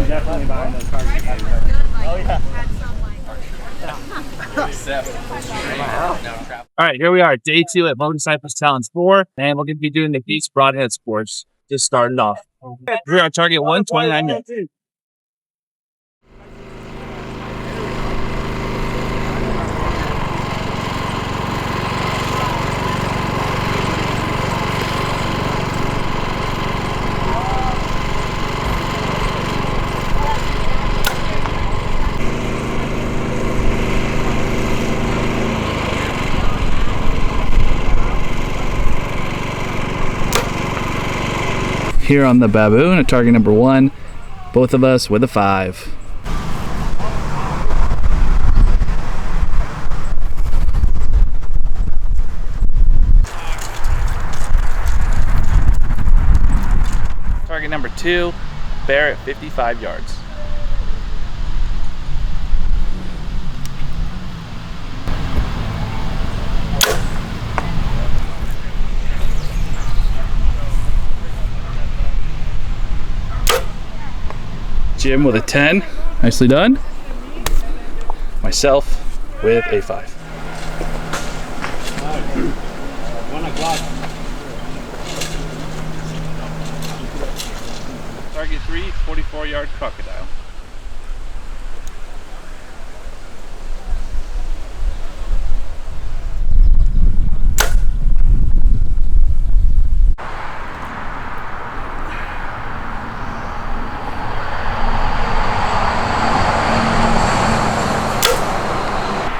I'm definitely buying those targets. Oh yeah. All right, here we are, day 2 at Bone Cypress Challenge 4, and we're going to be doing the Beast Broadheads Course. Just starting off. We're on target 129 minutes. Here on the Baboon at target number 1, both of us with a 5. Target number 2, bear at 55 yards. Jim with a 10, nicely done. Myself with a 5. 1 o'clock. Target 3, 44-yard crocodile.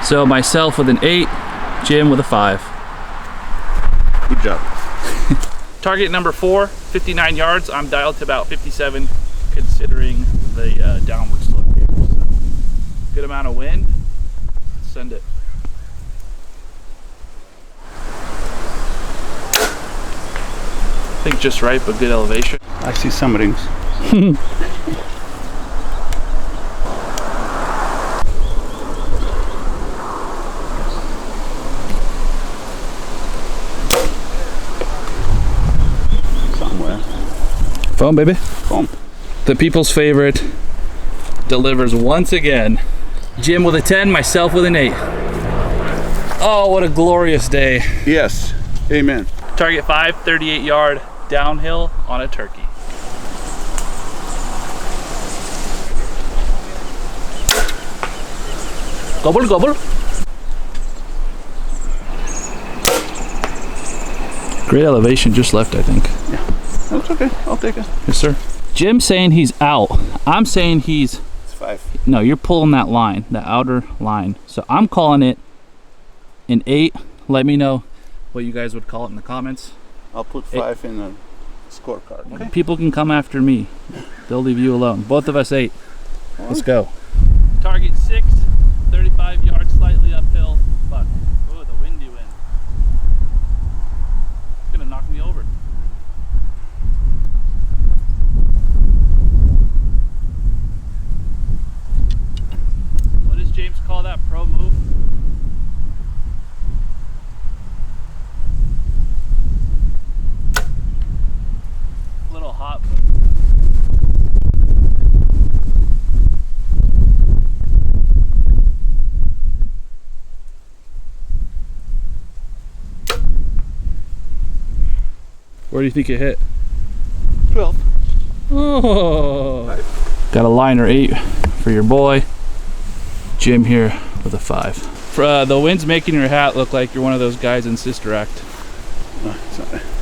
So myself with an 8, Jim with a 5. Good job. Target number 4, 59 yards. I'm dialed to about 57 considering the downward slope here. So, good amount of wind. Send it. I think just right, but good elevation. I see some rings. Foam, baby. Foam. The people's favorite delivers once again. Jim with a 10, myself with an 8. Oh, what a glorious day. Yes. Amen. Target 5, 38-yard downhill on a turkey. Gobble, gobble. Great elevation, just left, I think. Yeah. That's okay. I'll take it. Yes, sir. Jim's saying he's out. I'm saying he's... It's 5. No, you're pulling that line, the outer line. So I'm calling it an 8. Let me know what you guys would call it in the comments. I'll put 5 in the scorecard. Okay. People can come after me. They'll leave you alone. Both of us 8. All Let's right. go. Target 6, 35 yards, slightly uphill. But, oh, the windy wind. It's gonna knock me over. What does James call that pro move? A little hot, but where do you think it hit? 12. Oh, 5. Got a liner 8 for your boy. Jim here with a 5. The wind's making your hat look like you're one of those guys in Sister Act.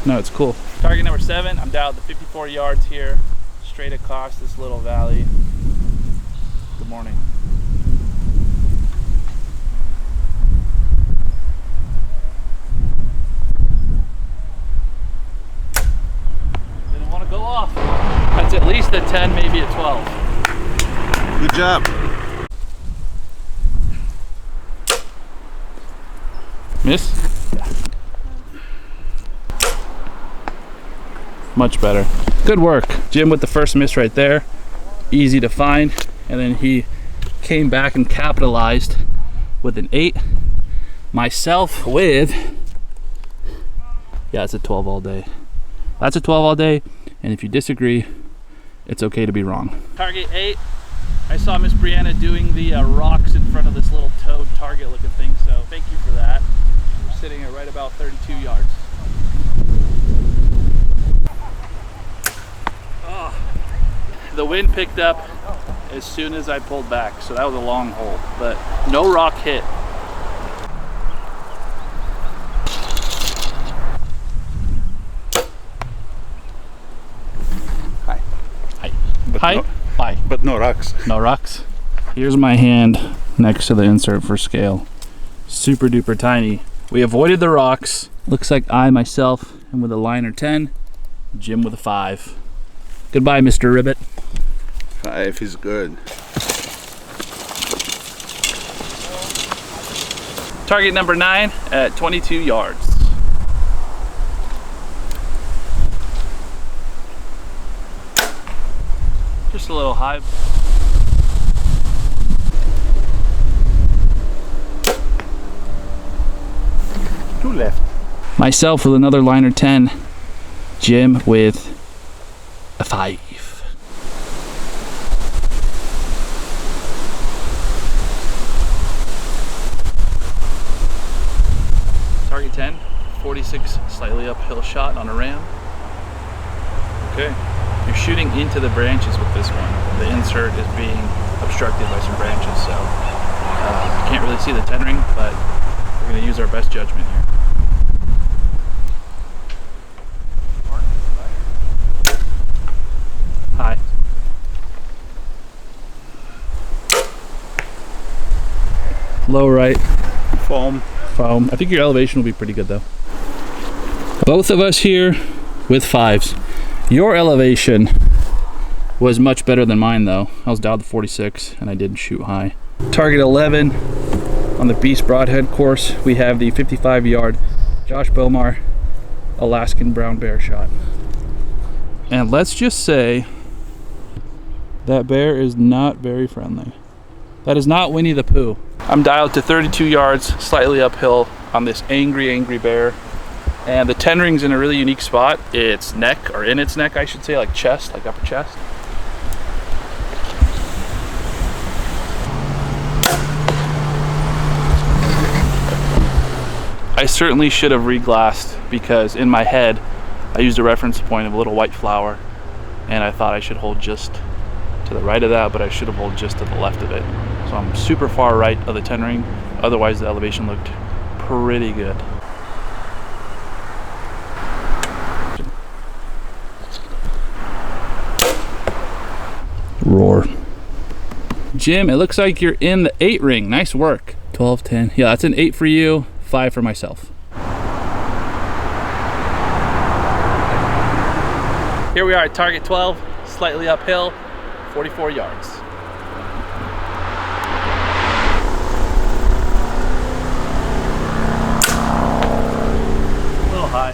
No, it's cool. Target number 7, I'm down to 54 yards here, straight across this little valley. Good morning. Didn't want to go off. That's at least a 10, maybe a 12. Good job. Miss? Yeah. Much better. Good work. Jim with the first miss right there. Easy to find. And then he came back and capitalized with an 8. Myself with, yeah, it's a 12 all day. That's a 12 all day. And if you disagree, it's okay to be wrong. Target 8. I saw Miss Brianna doing the rocks in front of this little toad target looking thing, so thank you for that. We're sitting at right about 32 yards. Oh. The wind picked up as soon as I pulled back, so that was a long hole, but no rock hit. Hi. Hi. But Hi. No, Hi. but no rocks. No rocks. Here's my hand next to the insert for scale. Super duper tiny. We avoided the rocks. Looks like I myself am with a liner 10, Jim with a 5. Goodbye, Mr. Ribbit. 5 is good. Target number 9 at 22 yards. Just a little high. Two left. Myself with another liner 10, Jim with a 5. Target 10, 46 slightly uphill shot on a ram. Okay, you're shooting into the branches with this one. The insert is being obstructed by some branches, so you can't really see the 10 ring, but we're going to use our best judgment here. Hi. Low right. Foam. Foam. I think your elevation will be pretty good though. Both of us here with 5s. Your elevation was much better than mine though. I was down to 46 and I didn't shoot high. Target 11 on the Beast Broadhead course. We have the 55-yard Josh Bomar Alaskan brown bear shot. And let's just say that bear is not very friendly. That is not Winnie the Pooh. I'm dialed to 32 yards, slightly uphill on this angry bear. And the 10 ring's in a really unique spot. Its neck, or in its neck I should say, like chest, like upper chest. I certainly should have reglassed because in my head I used a reference point of a little white flower and I thought I should hold just to the right of that, but I should have held just to the left of it. So I'm super far right of the 10 ring. Otherwise the elevation looked pretty good. Roar. Jim, it looks like you're in the 8 ring. Nice work. 12, 10. Yeah, that's an 8 for you, 5 for myself. Here we are at target 12, slightly uphill, 44 yards. A little high.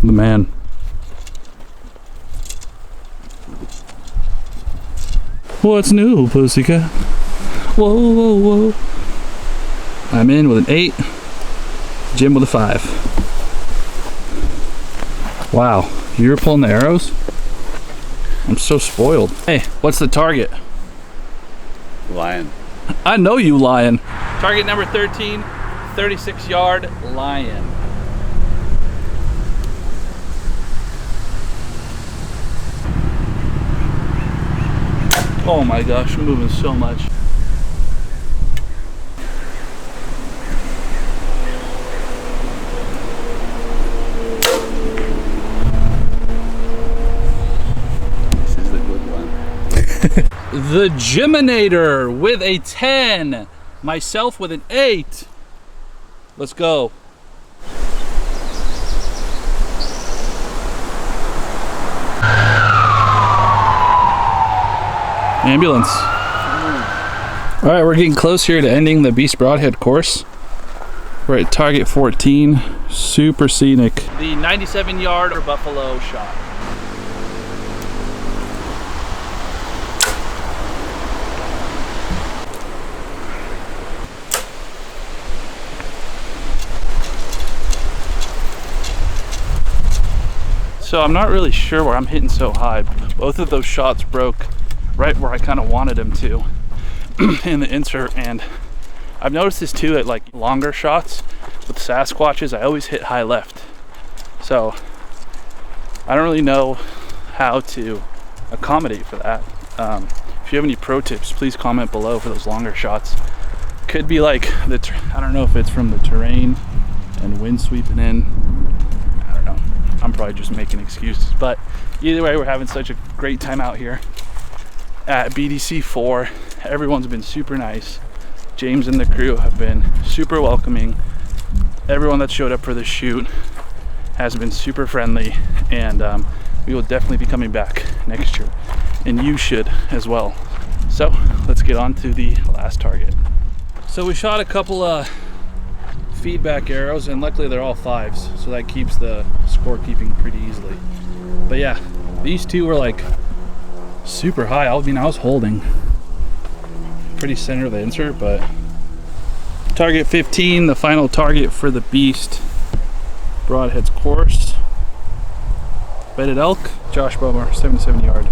The man. What's new, pussycat? Whoa, whoa, whoa. I'm in with an 8. Jim with a 5. Wow, you're pulling the arrows? I'm so spoiled. Hey, what's the target? Lion. I know you, lion. Target number 13, 36-yard lion. Oh my gosh, I'm moving so much. This is the good one. The Jiminator with a 10. Myself with an 8. Let's go. Ambulance. All right, we're getting close here to ending the Beast Broadhead course. We're at target 14, super scenic. The 97-yard buffalo shot. So I'm not really sure where I'm hitting so high. Both of those shots broke right where I kind of wanted them to in the insert, and I've noticed this too at like longer shots with Sasquatches. I always hit high left. So I don't really know how to accommodate for that. If you have any pro tips, please comment below for those longer shots. Could be like I don't know if it's from the terrain and wind sweeping in. I don't know. I'm probably just making excuses, but either way, we're having such a great time out here at BDC 4. Everyone's been super nice. James and the crew have been super welcoming. Everyone that showed up for the shoot has been super friendly, and we will definitely be coming back next year, and you should as well. So let's get on to the last target. So we shot a couple of feedback arrows, and luckily they're all 5s, so that keeps the scorekeeping pretty easily. But yeah, these two were like super high. I mean, I was holding pretty center of the insert, but target 15, the final target for the Beast Broadheads Course. Bedded elk, Josh Bomer, 77 yard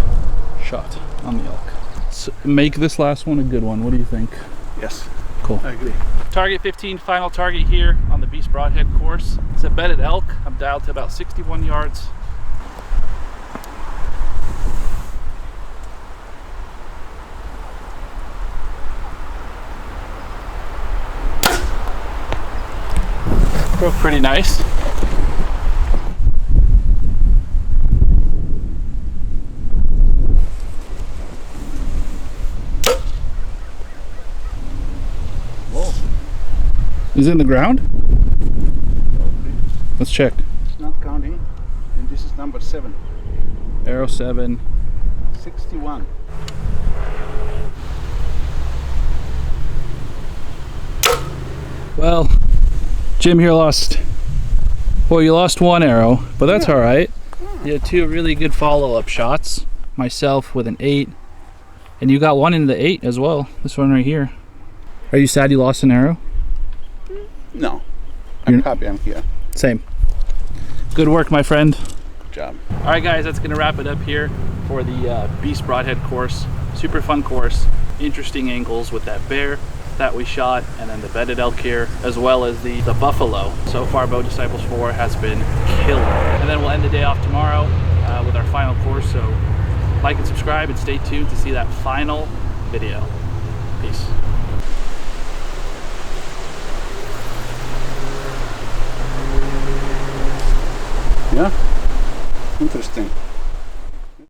shot on the elk. So make this last one a good one. What do you think? Yes. Cool. I agree. Target 15, final target here on the Beast Broadhead Course. It's a bedded elk. I'm dialed to about 61 yards. Broke pretty nice. Is it in the ground? Let's check. It's not counting, and this is number 7. Arrow 7. 61. Well, Jim here lost. Well, you lost 1 arrow, but that's all right. You had 2 really good follow-up shots. Myself with an 8, and you got 1 in the 8 as well. This one right here. Are you sad you lost an arrow? No. I'm happy I'm here. Same. Good work, my friend. Good job. All right, guys, that's gonna wrap it up here for the Beast Broadhead course. Super fun course. Interesting angles with that bear that we shot, and then the bedded elk here, as well as the buffalo. So far, Bow Disciples 4 has been killer. And then we'll end the day off tomorrow with our final course. So like and subscribe and stay tuned to see that final video. Peace. Yeah, interesting.